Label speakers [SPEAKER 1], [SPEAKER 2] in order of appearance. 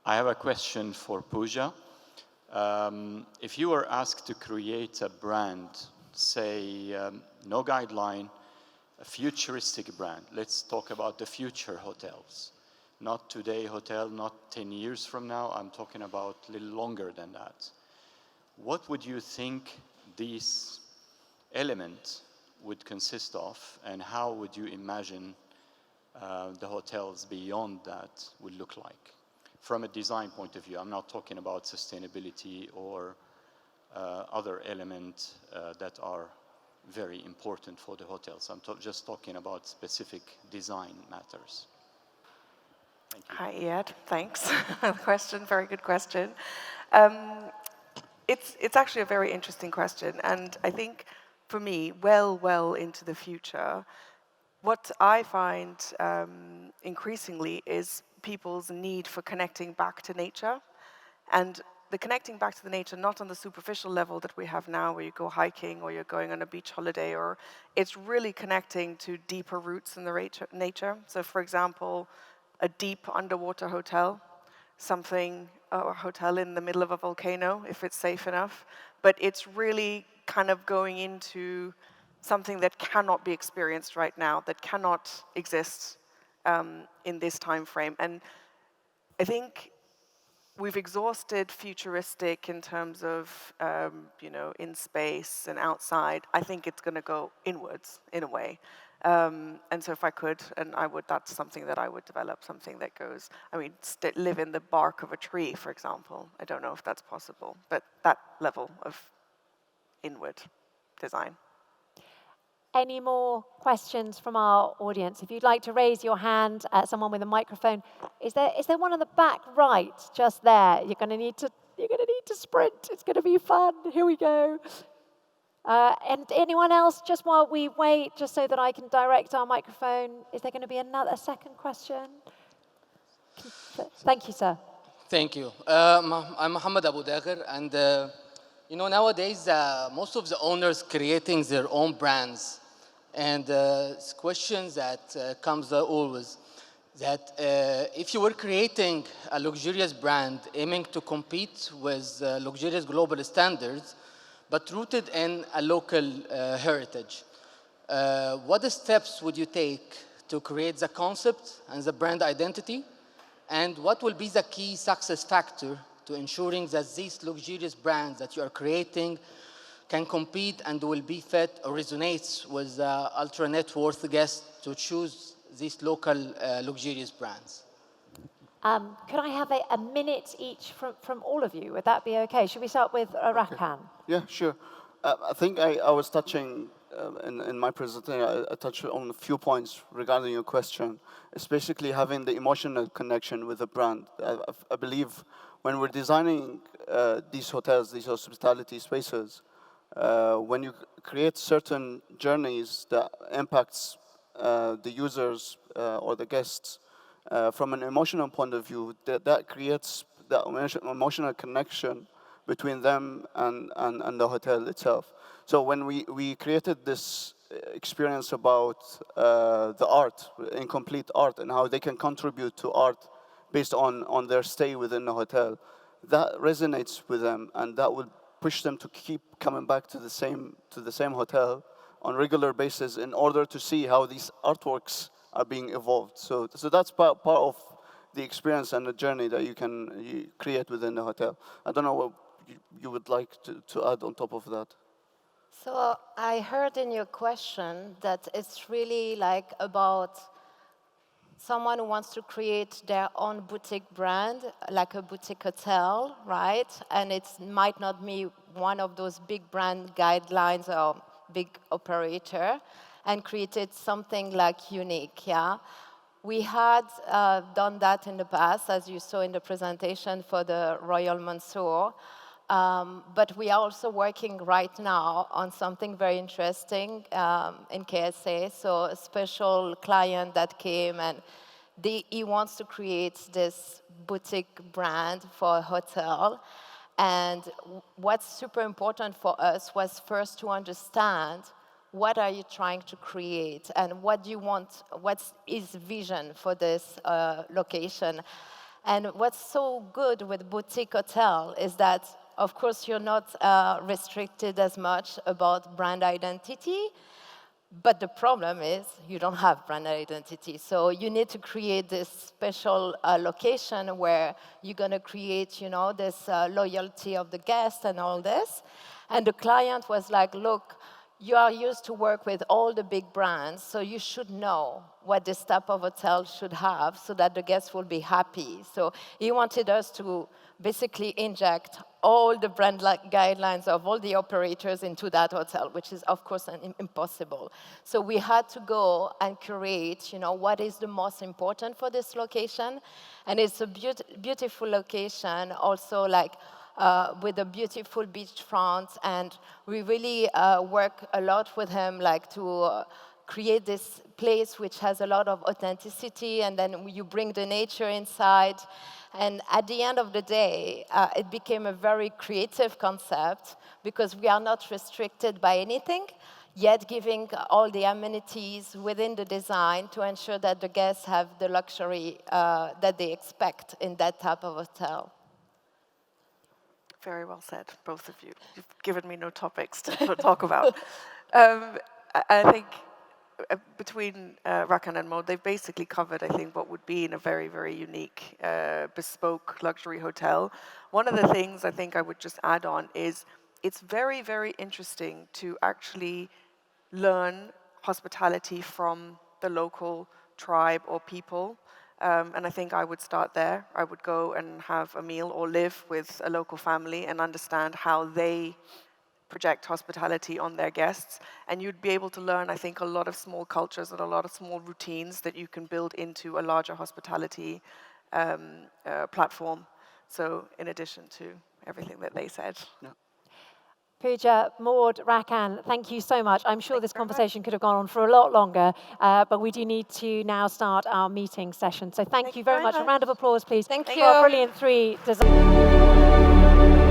[SPEAKER 1] I have a question for Pooja. If you were asked to create a brand, say, no guideline, a futuristic brand, let's talk about the future hotels. Not today hotel, not 10 years from now, I'm talking about a little longer than that. What would you think these elements would consist of, and how would you imagine the hotels beyond that would look like? From a design point of view, I'm not talking about sustainability or other elements that are very important for the hotels. I'm just talking about specific design matters. Thank you.
[SPEAKER 2] Hi, Iyad. Thanks. Very good question. It's actually a very interesting question, and I think for me, well into the future, what I find increasingly is people's need for connecting back to nature, and the connecting back to the nature, not on the superficial level that we have now, where you go hiking or you're going on a beach holiday, or it's really connecting to deeper roots in the nature. So, for example, a deep underwater hotel, a hotel in the middle of a volcano, if it's safe enough, but it's really kind of going into something that cannot be experienced right now, that cannot exist in this time frame. And I think we've exhausted futuristic in terms of, in space and outside. I think it's going to go inwards in a way. And so if I could, and I would, that's something that I would develop, something that goes, live in the bark of a tree, for example. I don't know if that's possible, but that level of inward design.
[SPEAKER 3] Any more questions from our audience? If you'd like to raise your hand, someone with a microphone. Is there one in the back right, just there? You're going to need to sprint. It's going to be fun. Here we go. And anyone else, just while we wait, just so that I can direct our microphone, is there going to be a second question? Thank you, sir.
[SPEAKER 4] Thank you. I'm Mohammed Abu Daghir, and nowadays most of the owners creating their own brands, and questions that comes always that if you were creating a luxurious brand aiming to compete with luxurious global standards, but rooted in a local heritage, what steps would you take to create the concept and the brand identity? And what will be the key success factor to ensuring that these luxurious brands that you are creating can compete and will be fit or resonates with ultra net worth guests to choose these local luxurious brands?
[SPEAKER 3] Could I have a minute each from all of you? Would that be okay? Should we start with Rakan?
[SPEAKER 5] Okay. Yeah, sure. I think I was touching, in my presentation, I touched on a few points regarding your question. It's basically having the emotional connection with the brand. I believe when we're designing these hotels, these hospitality spaces, when you create certain journeys that impacts the users or the guests from an emotional point of view, that creates that emotional connection between them and the hotel itself. So when we created this experience about the art, incomplete art, and how they can contribute to art based on their stay within the hotel, that resonates with them, and that will push them to keep coming back to the same hotel on regular basis in order to see how these artworks are being evolved. So that's part of the experience and the journey that you create within the hotel. I don't know what you would like to add on top of that.
[SPEAKER 6] So I heard in your question that it's really like about someone who wants to create their own boutique brand, like a boutique hotel, right? And it might not be one of those big brand guidelines or big operator, and created something like unique, yeah? We had done that in the past, as you saw in the presentation for the Royal Mansour. But we are also working right now on something very interesting in KSA. So a special client that came, and he wants to create this boutique brand for a hotel. And what's super important for us was first to understand what are you trying to create and what do you want, what's his vision for this location. And what's so good with boutique hotel is that, of course, you're not restricted as much about brand identity, but the problem is you don't have brand identity. So you need to create this special location where you're going to create, you know, this loyalty of the guest and all this. And the client was like, look, you are used to work with all the big brands, so you should know what this type of hotel should have so that the guests will be happy. So he wanted us to basically inject all the brand guidelines of all the operators into that hotel, which is, of course, impossible. So we had to go and curate, you know, what is the most important for this location. And it's a beautiful location, also like with a beautiful beachfront, and we really work a lot with him, like to create this place which has a lot of authenticity, and then you bring the nature inside. And at the end of the day, it became a very creative concept because we are not restricted by anything, yet giving all the amenities within the design to ensure that the guests have the luxury that they expect in that type of hotel.
[SPEAKER 2] Very well said, both of you. You've given me no topics to talk about. I think between Rakan and Mo, they've basically covered, I think, what would be in a very, very unique, bespoke luxury hotel. One of the things I think I would just add on is it's very, very interesting to actually learn hospitality from the local tribe or people. And I think I would start there. I would go and have a meal or live with a local family and understand how they project hospitality on their guests. And you'd be able to learn, I think, a lot of small cultures and a lot of small routines that you can build into a larger hospitality platform. So in addition to everything that they said.
[SPEAKER 5] Yeah.
[SPEAKER 3] Pooja, Maud, Rakan, thank you so much. I'm sure this conversation could have gone on for a lot longer, but we do need to now start our meeting session. So thank you very much. A round of applause, please.
[SPEAKER 6] Thank
[SPEAKER 3] For
[SPEAKER 6] you.
[SPEAKER 3] our brilliant three designers.